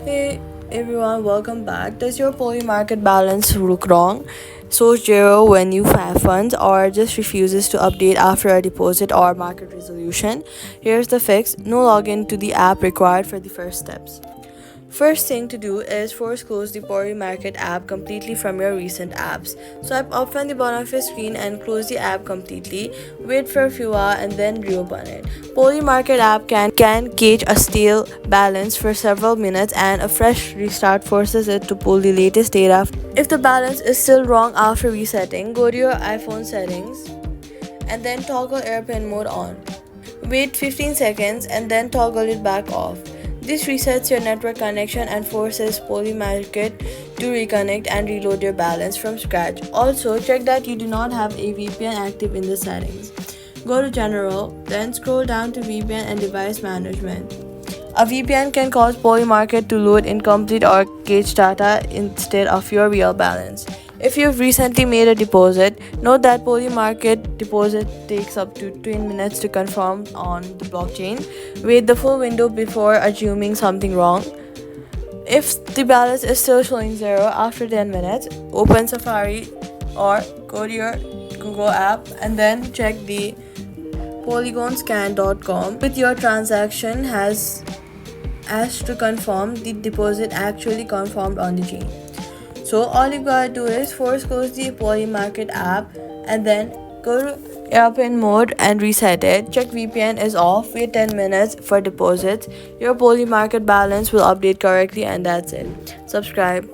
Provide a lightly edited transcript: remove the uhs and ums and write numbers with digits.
Hey everyone, welcome back. Does your Polymarket balance look wrong? So zero when you have funds or just refuses to update after a deposit or market resolution? Here's the fix. No login to the app required for the first steps. First thing to do is force close the Polymarket app completely from your recent apps. Swipe up from the bottom of your screen and close the app completely. Wait for a few hours and then reopen it. Polymarket app can gauge a stale balance for several minutes and a fresh restart forces it to pull the latest data. If the balance is still wrong after resetting, go to your iPhone settings and then toggle airplane mode on. Wait 15 seconds and then toggle it back off. This resets your network connection and forces Polymarket to reconnect and reload your balance from scratch. Also, check that you do not have a VPN active in the settings. Go to General, then scroll down to VPN and Device Management. A VPN can cause Polymarket to load incomplete or cached data instead of your real balance. If you've recently made a deposit, note that Polymarket deposit takes up to 10 minutes to confirm on the blockchain. Wait the full window before assuming something wrong. If the balance is still showing zero after 10 minutes, open Safari or go to your Google app and then check the polygonscan.com with your transaction has asked to confirm the deposit actually confirmed on the chain. So all you gotta do is force close the Polymarket app and then go to airplane mode and reset it. Check VPN is off, wait 10 minutes for deposits. Your Polymarket balance will update correctly and that's it. Subscribe.